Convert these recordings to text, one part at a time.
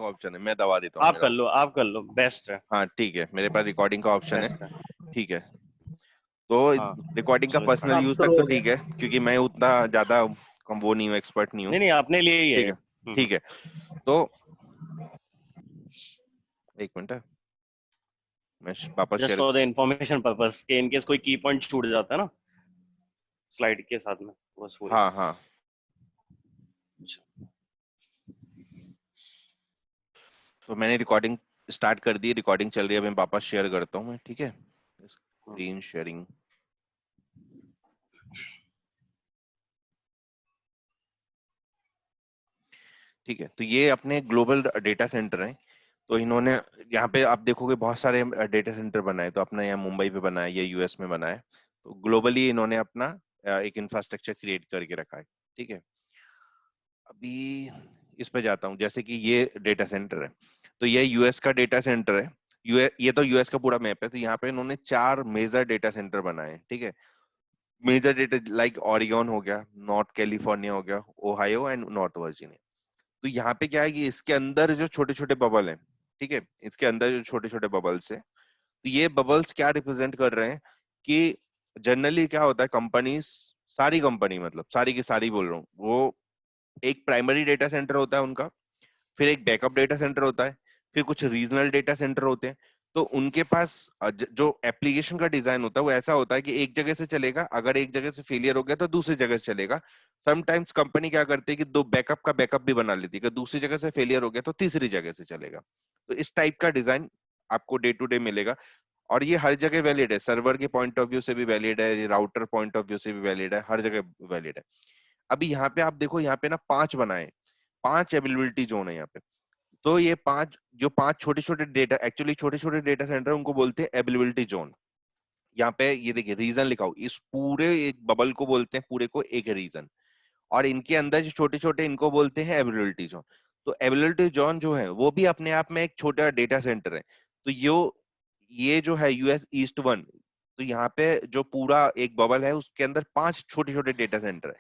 Option है, मैं दबा देता हूँ। आप कर लो, बेस्ट है। हाँ ठीक है, मेरे पास रिकॉर्डिंग का ऑप्शन है। बेस्ट है। ठीक है, तो हाँ रिकॉर्डिंग का चलो पर्सनल start। यूज तक तो ठीक है, क्योंकि मैं उतना ज्यादा वो नहीं हूँ, एक्सपर्ट नहीं हूँ। नहीं नहीं, अपने लिए ही है ठीक ये। है, ठीक है। तो एक मिनट है, मैं वापस just share. For the information purpose, के इनकेस कोई की पॉइंट छूट जाता है ना स्लाइड के साथ में, बस वही। हाँ हाँ, तो मैंने रिकॉर्डिंग स्टार्ट कर दी, रिकॉर्डिंग चल रही है। अब मैं वापस शेयर करता हूँ मैं, ठीक है, स्क्रीन शेयरिंग। ठीक है, तो ये अपने ग्लोबल डेटा सेंटर हैं। तो इन्होंने यहाँ पे आप देखोगे बहुत सारे डेटा सेंटर बनाए, तो अपना यहाँ मुंबई पे बना है, ये यूएस में बना है। तो ग्लोबली इन्होंने अपना एक इंफ्रास्ट्रक्चर क्रिएट करके रखा है। ठीक है, अभी इस पे जाता हूँ। जैसे कि ये डेटा सेंटर है, तो ये यूएस का डेटा सेंटर है। ये तो यूएस का पूरा मैप है। तो यहाँ पे इन्होंने 4 मेजर डेटा सेंटर बनाए हैं। ठीक है, मेजर डेटा लाइक ओरिगन हो गया, नॉर्थ कैलिफोर्निया हो गया, ओहायो एंड नॉर्थ वर्जीनिया। तो यहाँ पे क्या है कि इसके अंदर जो छोटे छोटे बबल हैं, ठीक है, इसके अंदर जो छोटे छोटे बबल्स है, तो ये बबल्स क्या रिप्रेजेंट कर रहे हैं कि जनरली क्या होता है, कंपनीज, सारी कंपनी, मतलब सारी की सारी बोल रहा हूँ, वो एक प्राइमरी डेटा सेंटर होता है उनका, फिर एक बैकअप डेटा सेंटर होता है, फिर कुछ रीजनल डेटा सेंटर होते हैं। तो उनके पास जो एप्लीकेशन का डिजाइन होता है वो ऐसा होता है कि एक जगह से चलेगा, अगर एक जगह से फेलियर हो गया तो दूसरी जगह से चलेगा। समटाइम्स कंपनी क्या करती है कि दो बैकअप का बैकअप भी बना लेती है कि दूसरी जगह से फेलियर हो गया तो तीसरी जगह से चलेगा। तो इस टाइप का डिजाइन आपको डे टू डे मिलेगा। और ये हर जगह वैलिड है, सर्वर के पॉइंट ऑफ व्यू से भी वैलिड है, राउटर पॉइंट ऑफ व्यू से भी वैलिड है, हर जगह वैलिड है। अभी यहाँ पे आप देखो, यहाँ पे ना 5 बनाए, 5 अवेलेबिलिटी जोन है यहाँ पे। तो ये 5 जो 5 छोटे छोटे डेटा, एक्चुअली छोटे छोटे डेटा सेंटर, उनको बोलते हैं अवेलेबिलिटी जोन। यहाँ पे ये देखिए रीजन लिखा हो, इस पूरे एक बबल को बोलते हैं पूरे को एक रीजन, और इनके अंदर जो छोटे छोटे इनको बोलते हैं अवेलेबिलिटी जोन। तो अवेलेबिलिटी जोन जो है वो भी अपने आप में एक छोटा डेटा सेंटर है। तो ये जो है यूएस ईस्ट 1, तो यहाँ पे जो पूरा एक बबल है उसके अंदर 5 छोटे छोटे डेटा सेंटर है।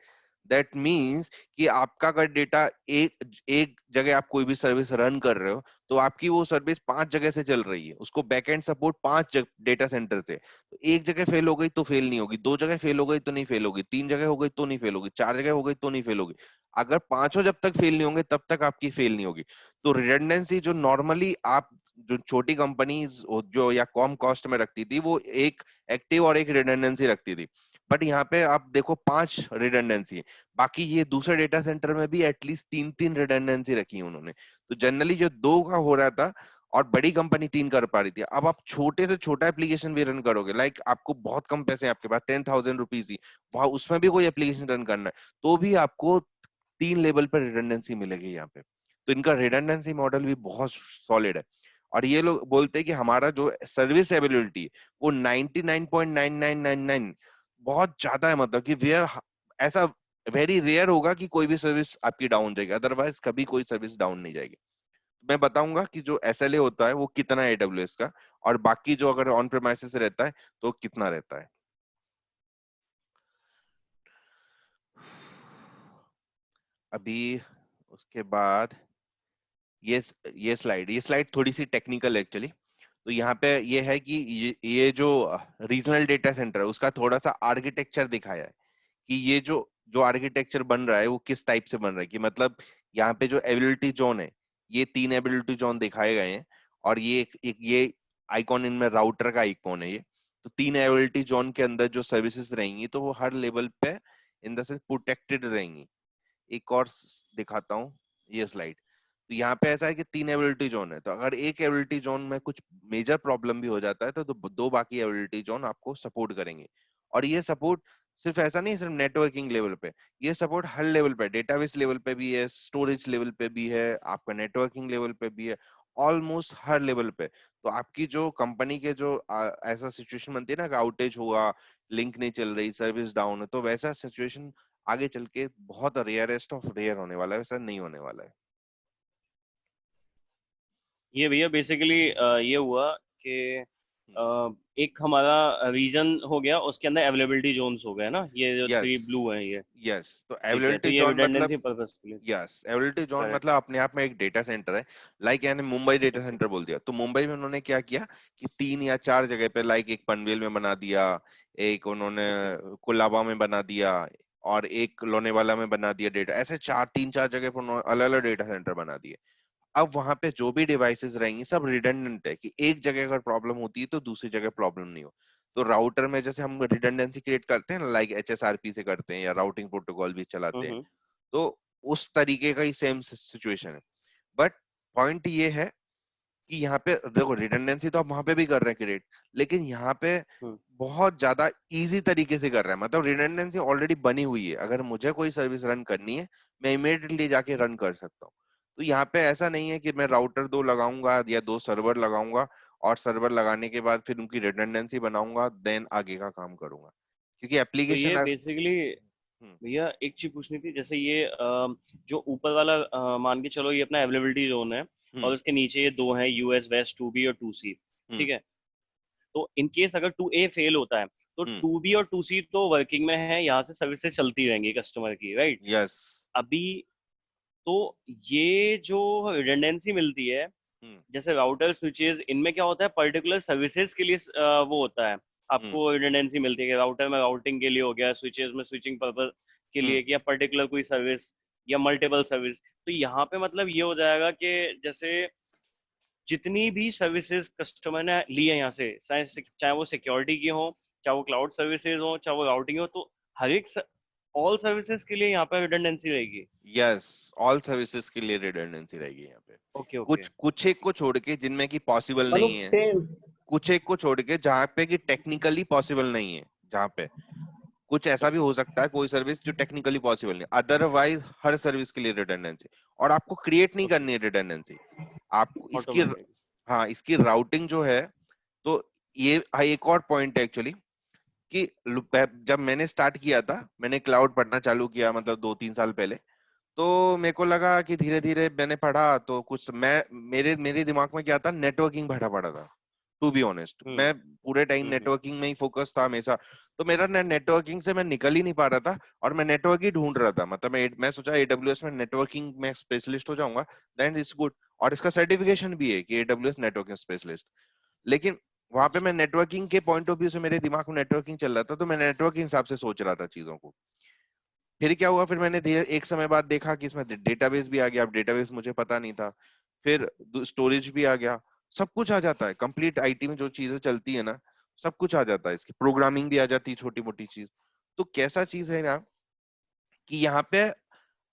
दैट मीन्स कि आपका अगर डेटा एक एक जगह आप कोई भी सर्विस रन कर रहे हो, तो आपकी वो सर्विस 5 जगह से चल रही है, उसको बैकएंड सपोर्ट 5 डेटा सेंटर से। तो एक जगह फेल हो गई तो फेल नहीं होगी, 2 जगह फेल हो गई तो नहीं फेल होगी, 3 जगह हो गई तो नहीं फेल होगी, 4 जगह हो गई तो नहीं फेल होगी। अगर पांचों जब तक फेल नहीं होंगे तब तक आपकी फेल नहीं होगी। तो रिडंडेंसी जो नॉर्मली आप जो छोटी कंपनीज जो या कॉम कॉस्ट में रखती थी, वो एक एक्टिव और एक रिडंडेंसी रखती थी। बट यहाँ पे आप देखो 5 रिडंडेंसी है। बाकी ये दूसरे डेटा सेंटर में भी एटलीस्ट 3-3 रिडंडेंसी रखी है उन्होंने। तो जनरली जो 2 का हो रहा था और बड़ी कंपनी 3 कर पा रही थी, अब आप छोटे से छोटा एप्लीकेशन भी रन करोगे, लाइक आपको बहुत कम पैसे, आपके पास 10,000 रुपीज ही, वहां उसमें भी कोई एप्लीकेशन रन करना है, तो भी आपको 3 लेवल पर रिडंडेंसी मिलेगी यहाँ पे। तो इनका रिडंडेंसी मॉडल भी बहुत सॉलिड है। और ये लोग बोलते हैं कि हमारा जो सर्विस एबिलिटी है वो 99.9999 बहुत ज्यादा है, मतलब कि वेयर ऐसा वेरी रेयर होगा कि कोई भी सर्विस आपकी डाउन जाएगी, अदरवाइज कभी कोई सर्विस डाउन नहीं जाएगी। मैं बताऊंगा कि जो एसएलए होता है वो कितना है एडब्ल्यूएस का, और बाकी जो अगर ऑन प्रेमाइसेस रहता है तो कितना रहता है। अभी उसके बाद ये स्लाइड थोड़ी सी टेक्निकल एक्चुअली। तो यहाँ पे ये है कि ये जो रीजनल डेटा सेंटर है उसका थोड़ा सा आर्किटेक्चर दिखाया है कि ये जो जो आर्किटेक्चर बन रहा है वो किस टाइप से बन रहा है, कि मतलब यहाँ पे जो एबिलिटी जोन है, ये 3 एबिलिटी जोन दिखाए गए हैं। और ये एक ये आइकॉन इनमें राउटर का आइकॉन है ये। तो 3 एबिलिटी जोन के अंदर जो सर्विसेज रहेंगी तो वो हर लेवल पे इन द सेंस प्रोटेक्टेड रहेंगी। एक और दिखाता हूँ ये स्लाइड। तो यहाँ पे ऐसा है कि 3 एबिलिटी जोन है, तो अगर एक एबिलिटी जोन में कुछ मेजर प्रॉब्लम भी हो जाता है तो दो बाकी एबिलिटी जोन आपको सपोर्ट करेंगे। और ये सपोर्ट सिर्फ ऐसा नहीं, सिर्फ नेटवर्किंग लेवल पे, ये सपोर्ट हर लेवल पे, डेटाबेस लेवल पे भी है, स्टोरेज लेवल पे भी है, आपका नेटवर्किंग लेवल पे भी है, ऑलमोस्ट हर लेवल पे। तो आपकी जो कंपनी के जो ऐसा सिचुएशन बनती है ना कि आउटेज हुआ, लिंक नहीं चल रही, सर्विस डाउन है, तो वैसा सिचुएशन आगे चल के बहुत रेयरेस्ट ऑफ रेयर होने वाला है, वैसा नहीं होने वाला है। ये भैया बेसिकली ये हुआ कि एक हमारा रीजन हो गया, उसके अंदर अवेलेबिलिटी जोन्स हो गए ना, ये जो यस, 3 ब्लू हैं ये। यस, तो ठीक है, तो अवेलेबिलिटी ये जोन मतलब, रिडंडेंसी पर्पस के लिए। Yes, ability zone correct. मतलब अपने आप में एक डेटा सेंटर है। लाइक यानी मुंबई डेटा ओके। सेंटर बोल दिया, तो मुंबई में उन्होंने क्या किया कि 3 या 4 जगह पे, लाइक एक पनवेल में बना दिया, एक उन्होंने ओके। कोलाबा में बना दिया, और एक लोनेवाला में बना दिया डेटा, ऐसे 3-4 जगह पर उन्होंने अलग अलग डेटा सेंटर बना दिए। अब वहां पे जो भी डिवाइसेस रहेंगी सब रिडंडेंट है, कि एक जगह अगर प्रॉब्लम होती है तो दूसरी जगह प्रॉब्लम नहीं हो। तो राउटर में जैसे हम रिडंडेंसी क्रिएट करते हैं, लाइक एचएसआरपी से करते हैं या राउटिंग प्रोटोकॉल भी चलाते हैं, हम्म। तो उस तरीके का ही सेम सिचुएशन है। बट पॉइंट ये है कि यहाँ पे देखो रिडंडेंसी तो आप वहां पे भी कर रहे हैं क्रिएट, लेकिन यहाँ पे हम्म। बहुत ज्यादा इजी तरीके से कर रहे हैं। मतलब रिडंडेंसी ऑलरेडी बनी हुई है, अगर मुझे कोई सर्विस रन करनी है मैं इमीडिएटली जाके रन कर सकता हूँ। तो यहाँ पे ऐसा नहीं है कि मैं राउटर 2 लगाऊंगा या 2 सर्वर लगाऊंगा, और सर्वर लगाने के बाद फिर उनकी रिडंडेंसी बनाऊंगा, देन आगे का काम करूंगा, क्योंकि तो ये एप्लीकेशन। बेसिकली हम्म, भैया एक चीज पूछनी थी, जैसे ये जो ऊपर वाला मान के चलो ये अपना अवेलेबिलिटी जोन है, हम्म, और उसके नीचे ये दो हैं, यूएस वेस्ट 2B और 2C। हम्म, ठीक है, तो इन केस अगर 2A फेल होता है, तो हम्म, 2B और 2C तो वर्किंग में है, यहाँ से सर्विसेज चलती रहेंगी कस्टमर की, राइट? यस, अभी तो ये जो रिडंडेंसी मिलती है, हम्म, जैसे राउटर स्विचेस, इनमें क्या होता है, पर्टिकुलर सर्विसेज के लिए वो होता है, हम्म, आपको रिडंडेंसी मिलती है कि राउटर में राउटिंग के लिए हो गया, स्विचेस में स्विचिंग पर्पस के हम्म, लिए, या पर्टिकुलर कोई सर्विस या मल्टीपल सर्विस। तो यहाँ पे मतलब ये हो जाएगा कि जैसे जितनी भी सर्विसेज कस्टमर ने ली है यहाँ से, चाहे वो सिक्योरिटी की हो, चाहे वो क्लाउड सर्विसेज हो, चाहे वो राउटिंग हो, तो हर एक ऑल सर्विसेज के लिए यहाँ पे रिडंडेंसी रहेगी। यस, ऑल सर्विसेज के लिए रिडंडेंसी रहेगी यहाँ पे। Okay okay. कुछ कुछ एक को छोड़ के जिनमें की पॉसिबल मतलब नहीं है, सेम। कुछ एक को छोड़ के जहाँ पे कि टेक्निकली पॉसिबल नहीं है, जहाँ पे कुछ ऐसा भी हो सकता है कोई सर्विस जो टेक्निकली पॉसिबल नहीं, अदरवाइज हर सर्विस के लिए रिडंडेंसी। और आपको क्रिएट नहीं ओके। करनी है रिडंडेंसी, आपको इसकी, ऑटोमेटिक। हाँ, इसकी राउटिंग जो है, तो ये, हाँ, एक और पॉइंट है एक्चुअली, कि जब मैंने स्टार्ट किया था, मैंने क्लाउड पढ़ना चालू किया मतलब 2-3 साल पहले, तो मेरे को लगा कि धीरे धीरे मैंने पढ़ा तो कुछ मैं, मेरे मेरे दिमाग में क्या था, नेटवर्किंग भरा पड़ा था। टू बी ऑनेस्ट, हम्म मैं पूरे टाइम हम्म। नेटवर्किंग में ही फोकस था हमेशा। तो मेरा नेटवर्किंग से मैं निकल ही नहीं पा रहा था, और मैं नेटवर्क ही ढूंढ रहा था। मतलब मैं सोचा एडब्ल्यूएस में नेटवर्किंग में स्पेशलिस्ट हो जाऊंगा, देन इट्स गुड। और इसका सर्टिफिकेशन भी है कि एडब्ल्यूएस नेटवर्किंग स्पेशलिस्ट। लेकिन वहां पे अच्छा। मैं नेटवर्किंग के पॉइंट ऑफ व्यू से, मेरे दिमाग में नेटवर्किंग चल रहा था, तो मैं नेटवर्क के हिसाब से सोच रहा था चीजों को। फिर क्या हुआ, फिर मैंने एक समय बाद देखा कि इसमें डेटाबेस भी आ गया। अब डेटाबेस मुझे पता नहीं था, फिर स्टोरेज भी आ गया, सब कुछ आ जाता है। कंप्लीट आईटी में जो चीजें चलती है ना, सब कुछ आ जाता है। इसकी प्रोग्रामिंग भी आ जाती है, छोटी मोटी चीज। तो कैसा चीज है ना, कि यहाँ पे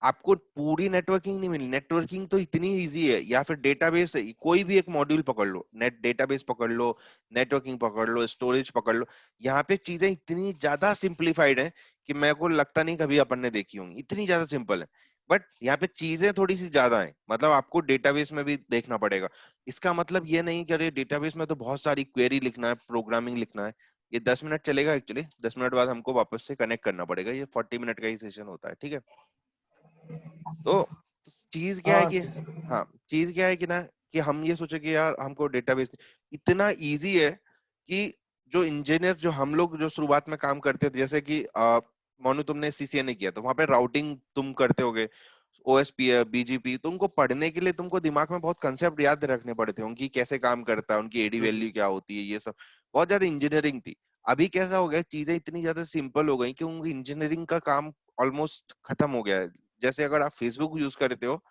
आपको पूरी नेटवर्किंग नहीं मिली। नेटवर्किंग तो इतनी इजी है, या फिर डेटाबेस है, कोई भी एक मॉड्यूल पकड़ लो, नेट डेटाबेस पकड़ लो, नेटवर्किंग पकड़ लो, स्टोरेज पकड़ लो, यहाँ पे चीजें इतनी ज्यादा सिंप्लीफाइड हैं कि मेरे को लगता नहीं कभी अपन ने देखी होंगी, इतनी ज्यादा सिंपल है। बट यहाँ पे चीजें थोड़ी सी ज्यादा हैं, मतलब आपको डेटाबेस में भी देखना पड़ेगा। इसका मतलब ये नहीं कि अरे डेटाबेस में तो बहुत सारी क्वेरी लिखना है, प्रोग्रामिंग लिखना है। ये 10 मिनट चलेगा एक्चुअली, 10 मिनट बाद हमको वापस से कनेक्ट करना पड़ेगा, ये 40 मिनट का ही सेशन होता है, ठीक है। तो चीज क्या है हाँ कि, ठीक है। हाँ, चीज क्या है कि ना, कि हम ये सोचे कि यार हमको डेटाबेस इतना इजी है, कि जो इंजीनियर्स, जो हम लोग जो शुरुआत में काम करते थे, जैसे कि मानो तुमने सीसीएनए किया, तो वहां पे राउटिंग तुम करते होगे, ओएसपी है, बीजीपी, तुमको पढ़ने के लिए तुमको दिमाग में बहुत कंसेप्ट याद रखने पड़ते हैं, उनकी कैसे काम करता है, उनकी एडी हम्म। वैल्यू क्या होती है, ये सब बहुत ज्यादा इंजीनियरिंग थी। अभी कैसा हो गया, चीजें इतनी ज्यादा सिंपल हो गई कि उनकी इंजीनियरिंग का काम ऑलमोस्ट खत्म हो गया है। जैसे अगर आप फेसबुक यूज करते हो,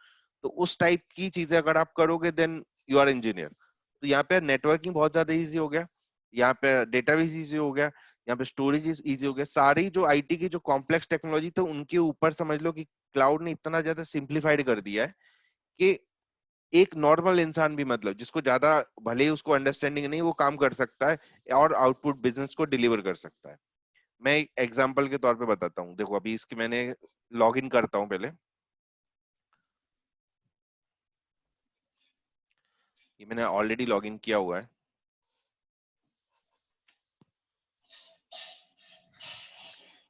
तो उस टाइप की चीजें अगर आप करोगे, देन यू आर इंजीनियर। तो यहाँ पे नेटवर्किंग बहुत ज्यादा इजी हो गया, यहाँ पे डेटाबेस इजी हो गया, यहाँ पे स्टोरेज इजी हो गया। सारी जो आईटी की जो कॉम्प्लेक्स टेक्नोलॉजी, तो उनके ऊपर समझ लो कि क्लाउड ने इतना ज्यादा सिंप्लीफाइड कर दिया है, कि एक नॉर्मल इंसान भी, मतलब जिसको ज्यादा भले ही उसको अंडरस्टैंडिंग नहीं, वो काम कर सकता है, और आउटपुट बिजनेस को डिलीवर कर सकता है। मैं एक एग्जांपल के तौर पे बताता हूँ, देखो अभी इसकी मैंने लॉग इन करता हूँ पहले। ये मैंने ऑलरेडी लॉग इन किया हुआ है,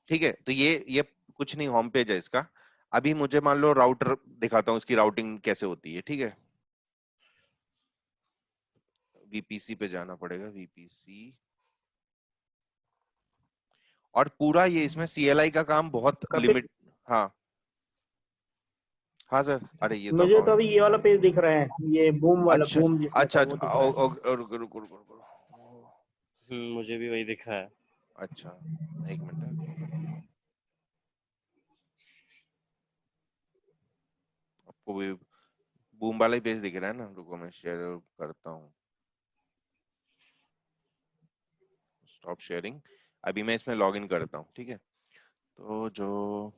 ठीक है। तो ये कुछ नहीं, होम पेज है इसका। अभी मुझे मान लो राउटर दिखाता हूँ, इसकी राउटिंग कैसे होती है, ठीक है। वीपीसी पे जाना पड़ेगा, वीपीसी। और पूरा ये इसमें सीएलआई का काम बहुत कपिल, लिमिट। हाँ हाँ सर, अरे ये तो मुझे तो अकाउंट। अभी ये वाला पेज दिख रहा है, ये बूम वाला, अच्छा बूम जिसमें था अच्छा वो अच्छा, दिख रहा है। रुको रुको रुको रुको। मुझे भी वही दिखा है। अच्छा, एक मिनट। आपको भी बूम वाला ही पेज दिख रहा है ना? रुको मैं शेयर करता हूँ। Stop sharing. अभी मैं इसमें लॉग इन करता हूँ, ठीक है? तो जो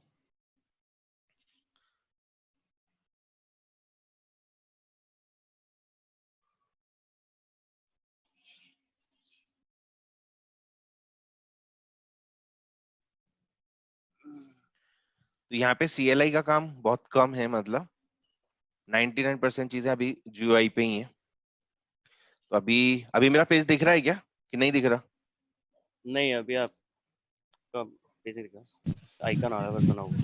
तो यहाँ पे सीएलआई का काम बहुत कम है, मतलब 99% चीजें अभी जीयूआई पे ही है। तो अभी अभी मेरा पेज दिख रहा है क्या कि नहीं दिख रहा? नहीं, अभी आपका पेज दिखा, आइकन आ रहा है बस बना हुआ।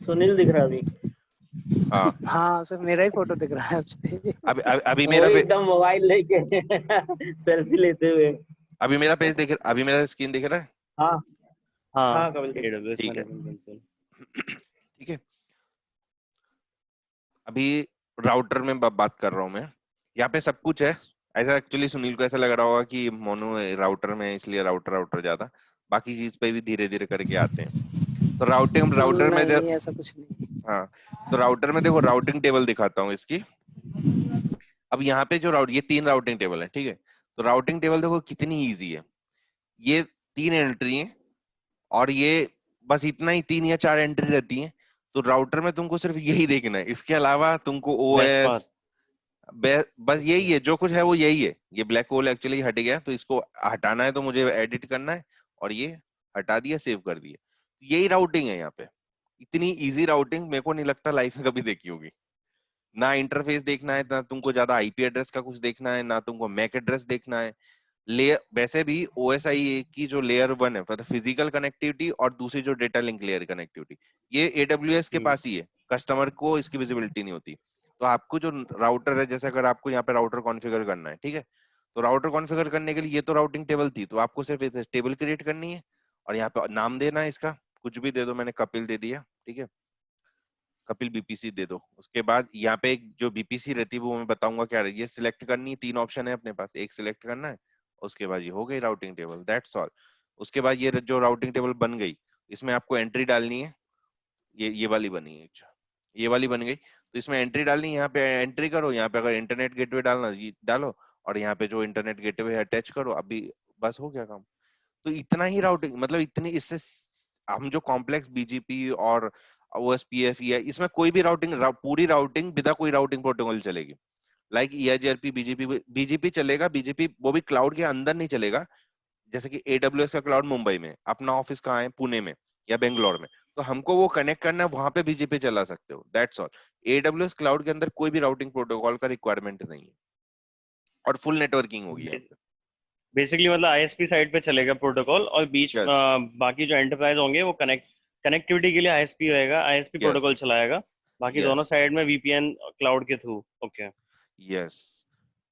सुनील दिख रहा है अभी। हाँ, हाँ सर, मेरा ही फोटो दिख रहा है उस पे। अभी वो मेरा एकदम मोबाइल लेके सेल्फी लेते हुए। अभी मेरा पेज दिख, अभी मेरा स्क्रीन दिख रहा है? हाँ हाँ, हाँ कपिल जी। AWS ठीक है। Management console. ठीक है, अभी राउटर में बात कर रहा हूँ मैं। यहाँ पे सब कुछ है। ऐसा एक्चुअली सुनील को ऐसा लग रहा होगा कि मोनो राउटर में, इसलिए राउटर राउटर ज्यादा, बाकी चीज पे भी धीरे धीरे करके आते हैं। तो राउटिंग राउटर में नहीं, ऐसा कुछ नहीं। हाँ, तो राउटर में देखो, राउटिंग टेबल दिखाता हूँ इसकी। अब यहाँ पे जो ये 3 राउटिंग टेबल है, ठीक है? तो राउटिंग टेबल देखो कितनी इजी है। ये 3 एंट्री है, और ये बस इतना ही 3 या 4 एंट्री रहती है। तो राउटर में तुमको सिर्फ यही देखना है, इसके अलावा तुमको बेस्ट पाथ। ओएस बस यही है, जो कुछ है वो यही है। ये ब्लैक होल एक्चुअली हट गया, तो इसको हटाना है तो मुझे एडिट करना है, और ये हटा दिया, सेव कर दिया। यही राउटिंग है यहाँ पे। इतनी इजी राउटिंग मेरे को नहीं लगता लाइफ में कभी देखी होगी। ना इंटरफेस देखना है, ना तुमको ज्यादा आईपी एड्रेस का कुछ देखना है, ना तुमको मैक एड्रेस देखना है। लेयर वैसे भी ओएसआई की जो लेयर 1 है, मतलब फिजिकल कनेक्टिविटी, और दूसरी जो डेटा लिंक लेयर कनेक्टिविटी, ये एडब्ल्यूएस के पास ही है। कस्टमर को इसकी विजिबिलिटी नहीं होती। तो आपको जो राउटर है, जैसे अगर आपको यहाँ पे राउटर कॉन्फ़िगर करना है, ठीक है? तो राउटर कॉन्फ़िगर करने के लिए ये तो राउटिंग टेबल थी, तो आपको सिर्फ टेबल क्रिएट करनी है, और यहाँ पे नाम देना है इसका, कुछ भी दे दो। मैंने कपिल दे दिया, ठीक है? कपिल बीपीसी दे दो। उसके बाद यहाँ पे एक जो बीपीसी रहती है वो मैं बताऊंगा क्या है। ये सिलेक्ट करनी है, 3 ऑप्शन है अपने पास, एक सिलेक्ट करना है। उसके बाद ये हो गई राउटिंग टेबल, दैट्स ऑल। उसके बाद ये जो राउटिंग टेबल बन गई, इसमें आपको एंट्री डालनी है। ये वाली बनी है, अच्छा, ये वाली बन गई। तो इसमें एंट्री डालनी है, यहाँ पे एंट्री करो। यहाँ पे अगर इंटरनेट गेटवे डालना ये डालो, और यहाँ पे जो इंटरनेट गेटवे है अटैच करो। अभी बस हो गया काम। तो इतना ही राउटिंग, मतलब इतनी, इससे हम जो कॉम्प्लेक्स बीजीपी और ओएसपीएफ है, इसमें कोई भी राउटिंग पूरी राउटिंग बिना कोई राउटिंग प्रोटोकॉल चलेगी। लाइक ईआईजीआरपी, बीजीपी, बीजीपी चलेगा। बीजीपी वो भी क्लाउड के अंदर नहीं चलेगा। जैसे कि एडब्ल्यूएस का क्लाउड मुंबई में, अपना ऑफिस कहाँ है, पुणे में या बेंगलोर में, तो हमको वो कनेक्ट करना है, वहां पे बीजीपी चला सकते हो, दैट्स ऑल। एडब्ल्यूएस क्लाउड के अंदर कोई भी राउटिंग प्रोटोकॉल का रिक्वायरमेंट नहीं है, और फुल नेटवर्किंग होगी यहाँ पे। बेसिकली मतलब आईएसपी साइड पे चलेगा प्रोटोकॉल, और बीच यस बाकी जो एंटरप्राइज होंगे वो कनेक्टिविटी के लिए आईएसपी रहेगा, आईएसपी यस प्रोटोकॉल चलाएगा। बाकी दोनों यस साइड में वीपीएन क्लाउड के थ्रू। ओके। यस।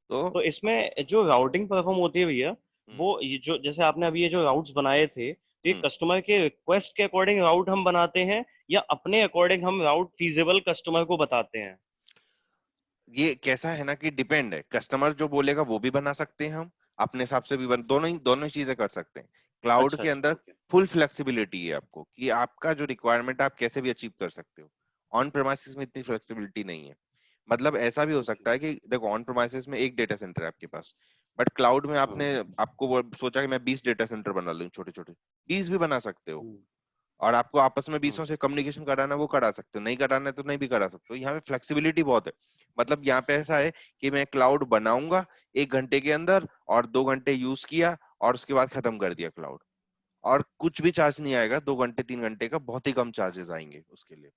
तो तो इसमें जो राउटिंग परफॉर्म होती है भैया, हम्म वो ये जो जैसे आपने अभी ये जो राउट्स बनाए थे, तो ये हम्म कस्टमर के रिक्वेस्ट के अकॉर्डिंग राउट हम बनाते हैं, या अपने अकॉर्डिंग हम राउट फीजेबल कस्टमर को बताते हैं? ये कैसा है ना कि डिपेंड है, कस्टमर जो बोलेगा वो भी बना सकते हैं हम, अपने हिसाब से भी दोनों ही चीजें कर सकते हैं। क्लाउड अच्छा के अच्छा, अंदर ओके। फुल फ्लेक्सिबिलिटी है आपको, कि आपका जो रिक्वायरमेंट आप कैसे भी अचीव कर सकते हो। ऑन प्रेमाइसिस में इतनी फ्लेक्सिबिलिटी नहीं है। मतलब ऐसा भी हो ओके। सकता है कि देखो, ऑन प्रेमाइसिस में एक डेटा सेंटर है आपके पास, बट क्लाउड में आपने आपको सोचा कि मैं 20 डेटा सेंटर बना लूं, छोटे छोटे। 20 भी बना सकते हो, और आपको आपस में बीसों से कम्युनिकेशन कराना है, वो करा सकते हो। नहीं कराना है तो नहीं भी करा सकते हो। यहाँ पे फ्लेक्सिबिलिटी बहुत है। मतलब यहाँ पे ऐसा है कि मैं क्लाउड बनाऊंगा 1 घंटे के अंदर, और 2 घंटे यूज किया, और उसके बाद खत्म कर दिया क्लाउड, और कुछ भी चार्ज नहीं आएगा। 2 घंटे 3 घंटे का बहुत ही कम चार्जेस आएंगे उसके लिए।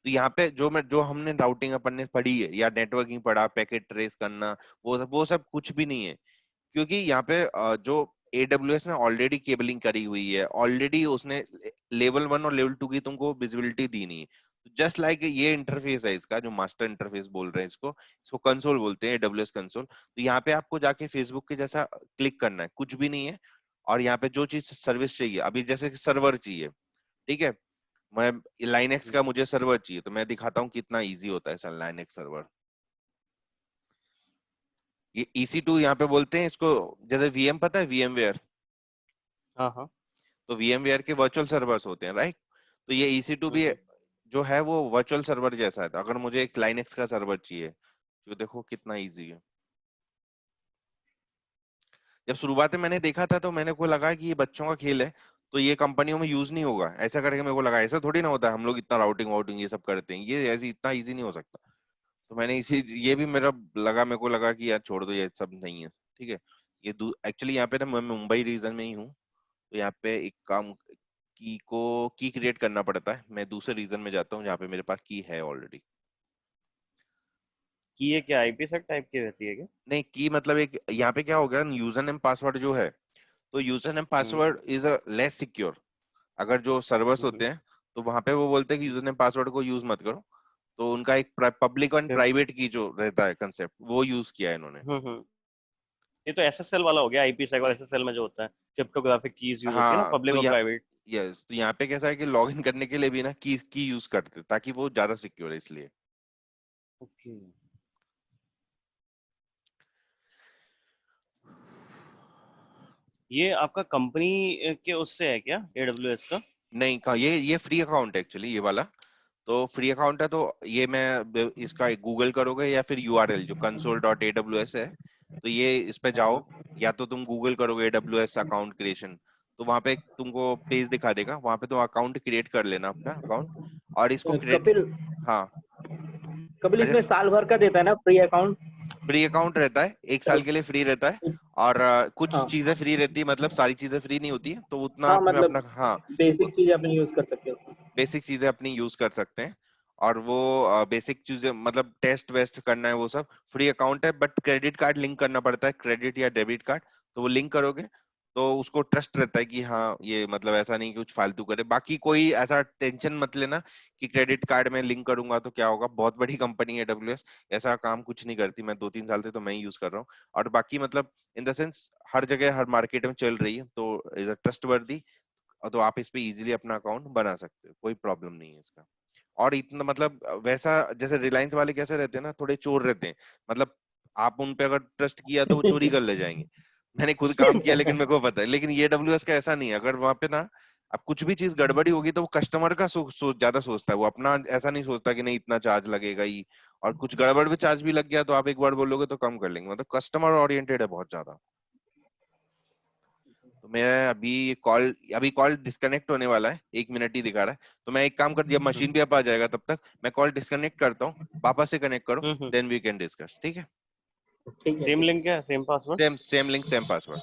तो यहाँ पे जो हमने राउटिंग अपन ने पढ़ी है, या नेटवर्किंग पढ़ा, पैकेट ट्रेस करना, वो सब कुछ भी नहीं है। क्योंकि यहाँ पे जो AWS ने ऑलरेडी केबलिंग करी हुई है, ऑलरेडी उसने लेवल 1 और लेवल 2 की तुमको विजिबिलिटी दी नहीं है। जस्ट लाइक ये इंटरफेस है इसका, जो मास्टर इंटरफेस बोल रहे हैं इसको कंसोल बोलते हैं, AWS कंसोल। तो यहाँ पे आपको जाके फेसबुक के जैसा क्लिक करना है, कुछ भी नहीं है। और यहाँ पे जो चीज सर्विस चाहिए, अभी जैसे सर्वर चाहिए, ठीक है, मैं लाइनक्स का मुझे सर्वर चाहिए, तो मैं दिखाता हूँ कितना इजी होता है सर लाइनक्स सर्वर। ये EC2 यहाँ पे बोलते हैं इसको, जैसे VM पता है, VMware। हाँ हाँ। तो VMware के वर्चुअल सर्वर्स होते हैं, राइट। तो ये EC2 भी जो है वो वर्चुअल सर्वर जैसा है। तो अगर मुझे एक लाइनक्स का सर्वर चाहिए, तो देखो कितना इजी है। जब शुरुआत में मैंने देखा था तो मैंने को लगा कि ये बच्चों का खेल है, तो ये कंपनियों में यूज नहीं होगा, ऐसा करके मेरे को लगा ऐसा थोड़ी ना होता है, हम लोग इतना राउटिंग वाउटिंग ये सब करते हैं, ये ऐसे इतना इजी नहीं हो सकता। तो मैंने इसी ये भी मेरे को लगा कि यार छोड़ दो, ये सब नहीं है, ठीक है। ये एक्चुअली यहाँ पे ना मैं मुंबई रीजन में ही हूँ, तो यहाँ पे एक काम की क्रिएट करना पड़ता है, मैं दूसरे रीजन में जाता हूँ जहाँ पे मेरे पास की है ऑलरेडी। कि ये क्या IPsec टाइप की रहती है क्या? नहीं, की मतलब एक यहाँ पे क्या हो गया, यूजर नेम पासवर्ड जो है, तो user name password is a less secure. अगर जो सर्वर्स होते हैं तो वहां पे वो बोलते हैं कि यूजर नेम पासवर्ड को यूज मत करो, तो उनका एक पब्लिक एंड प्राइवेट की जो रहता है कंसेप्ट, वो यूज किया है इन्होंने। ये तो SSL वाला हो गया। IPsec और SSL में जो होता है क्रिप्टोग्राफिक कीज यूज होती है ना, हाँ पब्लिक तो और प्राइवेट। यस, तो यहाँ पे कैसा है कि लॉग इन करने के लिए भी ना की यूज करते हैं, ताकि वो ज्यादा सिक्योर है इसलिए। ओके। ये आपका कंपनी के उससे है क्या, AWS का? नहीं का ये फ्री अकाउंट है एक्चुअली, ये वाला तो फ्री अकाउंट है। तो ये मैं इसका गूगल करोगे या फिर URL जो console.aws है, तो ये इस पे जाओ, या तो तुम गूगल करोगे AWS अकाउंट क्रिएशन, तो वहां पे तुमको पेज दिखा देगा, वहां पे तुम अकाउंट क्रिएट कर लेना अपना अकाउंट, और इसको क्रिएट। कपिल, हाँ, कपिल अच्छा, इसमें साल भर का देता है ना फ्री अकाउंट? फ्री अकाउंट रहता है, 1 साल के लिए फ्री रहता है। और कुछ हाँ चीजें फ्री रहती है, मतलब सारी चीजें फ्री नहीं होती है, तो उतना हाँ, तुम्हें मतलब अपना, हाँ, बेसिक चीज अपने यूज कर सकते हो। बेसिक चीजें अपनी यूज कर सकते हैं। और वो बेसिक चीजें मतलब टेस्ट वेस्ट करना है वो सब फ्री अकाउंट है, बट क्रेडिट कार्ड लिंक करना पड़ता है, क्रेडिट या डेबिट कार्ड। तो वो लिंक करोगे तो उसको ट्रस्ट रहता है कि हाँ ये मतलब ऐसा नहीं कि कुछ फालतू करे। बाकी कोई ऐसा टेंशन मत लेना कि क्रेडिट कार्ड में लिंक करूंगा तो क्या होगा, बहुत बड़ी कंपनी है AWS, ऐसा काम कुछ नहीं करती। मैं 2-3 साल से तो मैं ही यूज कर रहा हूँ। और बाकी मतलब इन द सेंस हर जगह हर मार्केट में चल रही है, तो इज अ ट्रस्ट वर्दी, तो आप इस पे इजीली अपना अकाउंट बना सकते हो, कोई प्रॉब्लम नहीं है इसका। और इतना मतलब वैसा जैसे रिलायंस वाले कैसे रहते हैं ना, थोड़े चोर रहते हैं, मतलब आप उन पे अगर ट्रस्ट किया तो वो चोरी कर ले जाएंगे। मैंने खुद काम किया लेकिन मेरे को पता है। लेकिन ये AWS का ऐसा नहीं है, अगर वहां पे ना अब कुछ भी चीज गड़बड़ी होगी तो वो कस्टमर का ज्यादा सोचता है, वो अपना ऐसा नहीं सोचता कि नहीं इतना चार्ज लगेगा ही। और कुछ गड़बड़ भी चार्ज भी लग गया तो आप एक बार बोलोगे तो कम कर लेंगे, मतलब कस्टमर ओरिएंटेड है बहुत ज्यादा। तो मैं अभी कॉल डिस्कनेक्ट होने वाला है, 1 मिनट ही दिखा रहा है। तो मैं एक काम कर, जब मशीन भी आ जाएगा तब तक मैं कॉल डिस्कनेक्ट करता हूँ, वापस से कनेक्ट करो, देन वी कैन डिस्कस, ठीक है। ठीक है, सेम ठीक है। लिंक है, same password? Same same link same password.